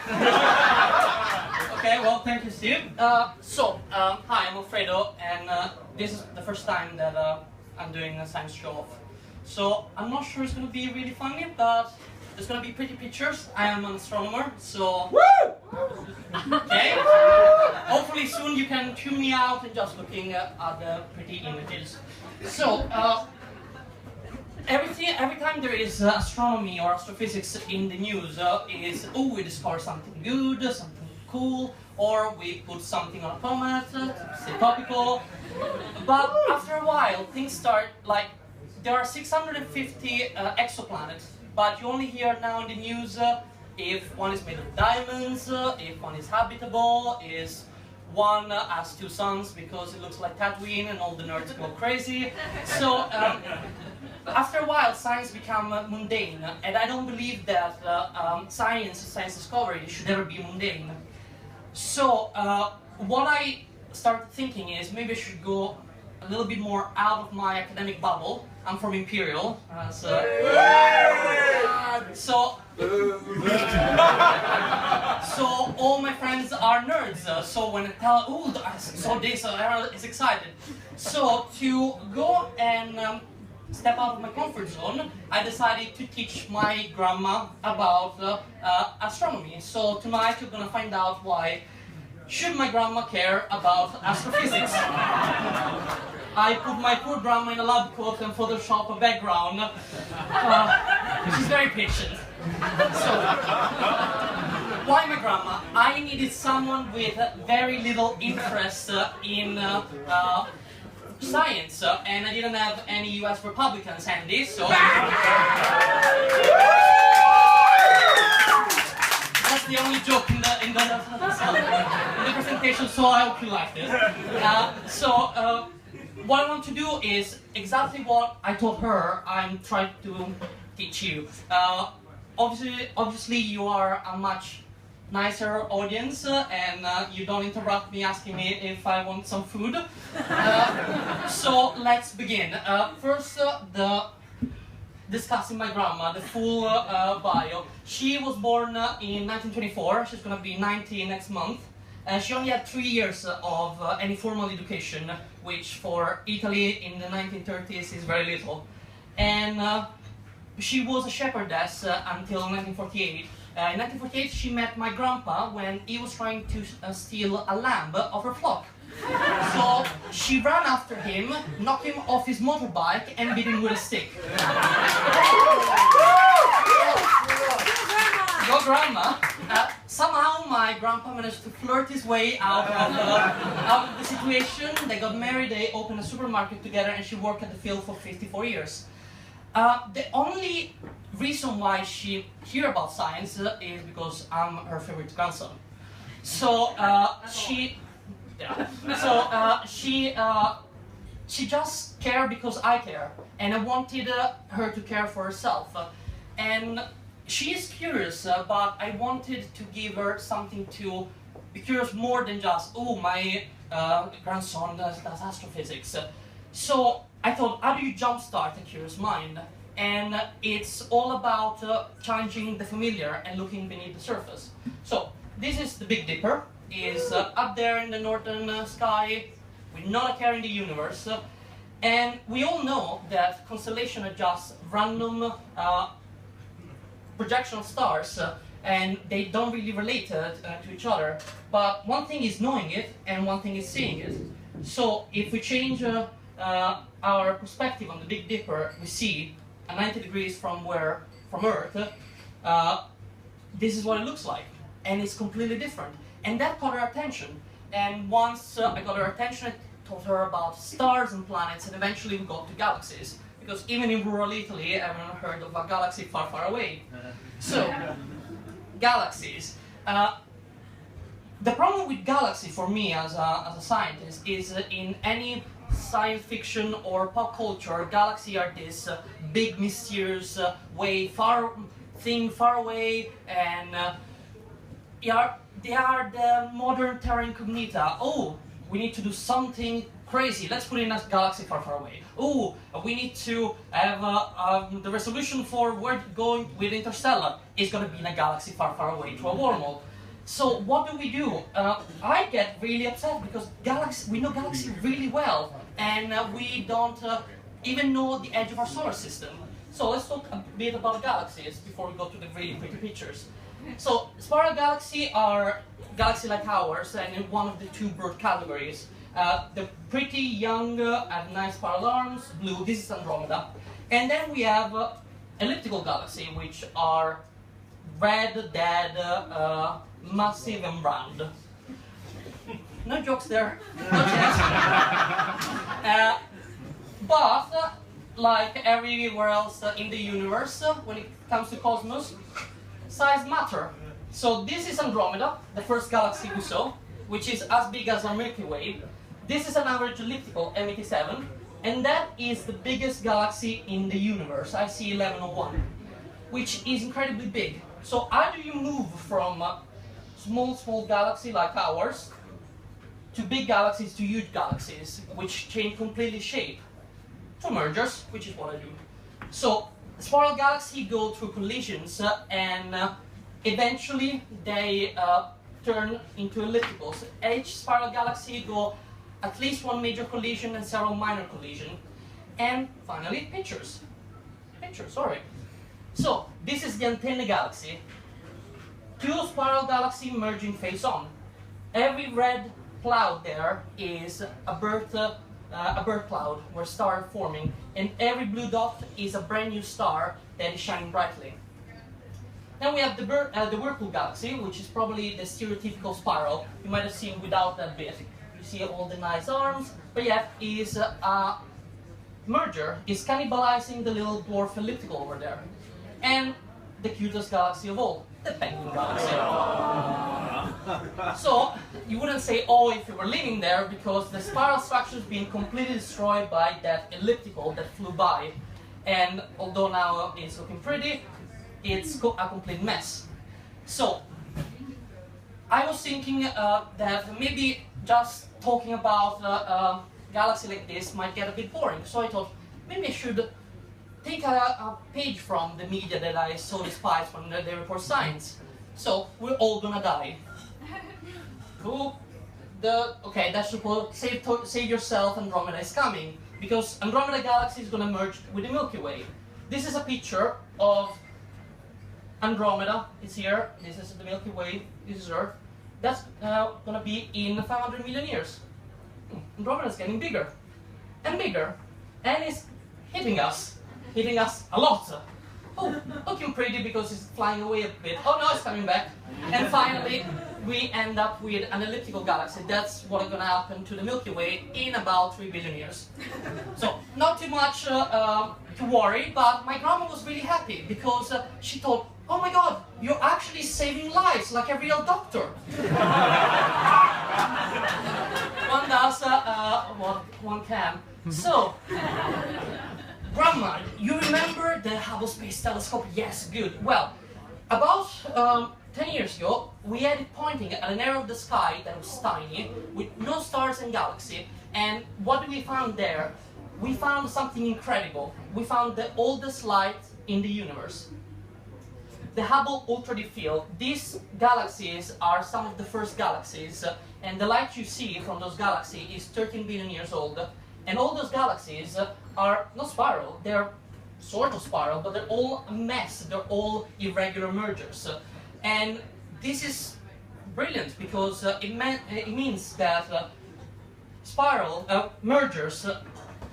Okay, well, thank you, Steve. Hi, I'm Alfredo, and this is the first time that I'm doing a science show-off. So, I'm not sure it's going to be really funny, but there's going to be pretty pictures. I am an astronomer, so... Woo! Okay? Hopefully soon you can tune me out and just looking at the pretty images. So, every time there is astronomy or astrophysics in the news, we discover something good, something cool, or we put something on a comet, stay topical. But after a while, things start like there are 650 exoplanets, but you only hear now in the news if one is made of diamonds, if one is habitable, is one has two suns because it looks like Tatooine and all the nerds go crazy. So after a while, science becomes mundane, and I don't believe that science discovery should ever be mundane. So what I started thinking is maybe I should go a little bit more out of my academic bubble. I'm from Imperial, so all my friends are nerds. So when I tell, I saw this, everyone is excited. So to go and step out of my comfort zone, I decided to teach my grandma about astronomy. So tonight you're gonna find out why should my grandma care about astrophysics. I put my poor grandma in a lab coat and Photoshop a background. She's very patient. So, why my grandma? I needed someone with very little interest in science, and I didn't have any US Republicans handy, so... That's the only joke in the presentation, so I hope you liked it. What I want to do is exactly what I told her I'm trying to teach you. Obviously you are a much nicer audience, and you don't interrupt me asking me if I want some food. So let's begin. First, discussing my grandma, the full bio. She was born in 1924. She's going to be 90 next month. She only had 3 years of any formal education, which for Italy in the 1930s is very little. And she was a shepherdess until 1948. In 1948 she met my grandpa when he was trying to steal a lamb of her flock. So she ran after him, knocked him off his motorbike and beat him with a stick. Your grandma. Somehow my grandpa managed to flirt his way out of the situation. They got married, they opened a supermarket together, and she worked at the field for 54 years. The only reason why she hears about science is because I'm her favorite grandson. So she just cared because I care, and I wanted her to care for herself. And she is curious, but I wanted to give her something to be curious more than just, my grandson does astrophysics. So I thought, how do you jumpstart a curious mind? And it's all about challenging the familiar and looking beneath the surface. So this is the Big Dipper. Is up there in the northern sky, with not a care in the universe. And we all know that constellations are just random projection of stars, and they don't really relate to each other. But one thing is knowing it, and one thing is seeing it. So if we change our perspective on the Big Dipper, we see 90 degrees from Earth. This is what it looks like, and it's completely different. And that caught her attention. And once I got her attention, I told her about stars and planets, and eventually we got to galaxies. Because even in rural Italy, everyone heard of a galaxy far, far away. So, galaxies. The problem with galaxy for me as a scientist is in any science fiction or pop culture, galaxies are this big, mysterious, thing far away, and they are the modern terra incognita. Oh, we need to do something crazy. Let's put in a galaxy far, far away. Oh, we need to have the resolution for where going with Interstellar is going to be in a galaxy far, far away through a wormhole. So what do? I get really upset because we know galaxy really well, and we don't even know the edge of our solar system. So let's talk a bit about galaxies before we go to the really pretty pictures. So spiral galaxies are galaxies like ours, and in one of the two broad categories. The pretty young, have nice spiral arms, blue, this is Andromeda. And then we have elliptical galaxies, which are red, dead, massive and round. No jokes there, no chance. But, like everywhere else in the universe, when it comes to cosmos, size matter. So this is Andromeda, the first galaxy we saw, which is as big as our Milky Way. This is an average elliptical, M87, and that is the biggest galaxy in the universe, IC 1101, which is incredibly big. So how do you move from a small galaxy like ours to big galaxies to huge galaxies, which change completely shape? Through mergers, which is what I do. So spiral galaxies go through collisions and eventually they turn into ellipticals. Each spiral galaxy go at least one major collision and several minor collisions. And finally, pictures. Sorry. So this is the Antenna galaxy. Two spiral galaxies merging face on. Every red cloud there is a bird cloud where stars are forming, and every blue dot is a brand new star that is shining brightly. Then we have the Whirlpool galaxy, which is probably the stereotypical spiral. You might have seen without that bit. You see all the nice arms, but yet is a merger, is cannibalizing the little dwarf elliptical over there. And the cutest galaxy of all, the Penguin galaxy. So you wouldn't say, oh, if you were living there, because the spiral structure is being completely destroyed by that elliptical that flew by. And although now it's looking pretty, it's a complete mess. So I was thinking that maybe just talking about a galaxy like this might get a bit boring. So I thought maybe I should take a page from the media that I so despise when they report science. So we're all gonna die. Okay, that's supposed save yourself, Andromeda is coming, because Andromeda galaxy is gonna merge with the Milky Way. This is a picture of Andromeda. It's here. This is the Milky Way. This is Earth. That's gonna be in 500 million years. Andromeda is getting bigger and bigger, and it's hitting us a lot. Oh, looking pretty because it's flying away a bit. Oh no, it's coming back. And finally, we end up with an elliptical galaxy. That's what's going to happen to the Milky Way in about 3 billion years. So, not too much to worry, but my grandma was really happy because she thought, oh my god, you're actually saving lives like a real doctor. One does what one can. So, Grandma, you remember the Hubble Space Telescope? Yes, good. Well, about 10 years ago, we had it pointing at an area of the sky that was tiny, with no stars and galaxy. And what we found there? We found something incredible. We found the oldest light in the universe. The Hubble Ultra Deep Field. These galaxies are some of the first galaxies, and the light you see from those galaxies is 13 billion years old. And all those galaxies are not spiral, they're sort of spiral, but they're all a mess, they're all irregular mergers. And this is brilliant because it means that spiral mergers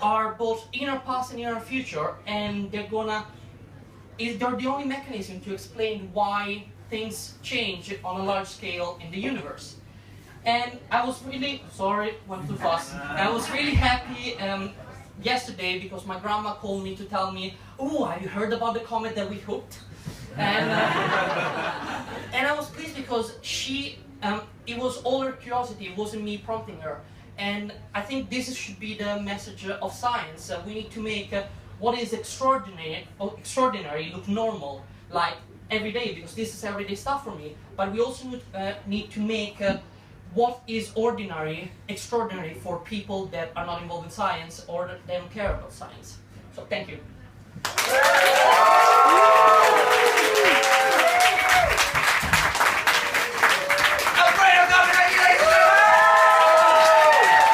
are both inner past and inner future, and they're the only mechanism to explain why things change on a large scale in the universe. And I was really, sorry, went too fast. I was really happy yesterday because my grandma called me to tell me, oh, have you heard about the comet that we hooked? And I was pleased because it was all her curiosity, it wasn't me prompting her. And I think this should be the message of science. We need to make what is extraordinary look normal, like every day, because this is everyday stuff for me. But we also need to make what is ordinary extraordinary for people that are not involved in science or that they don't care about science. So thank you.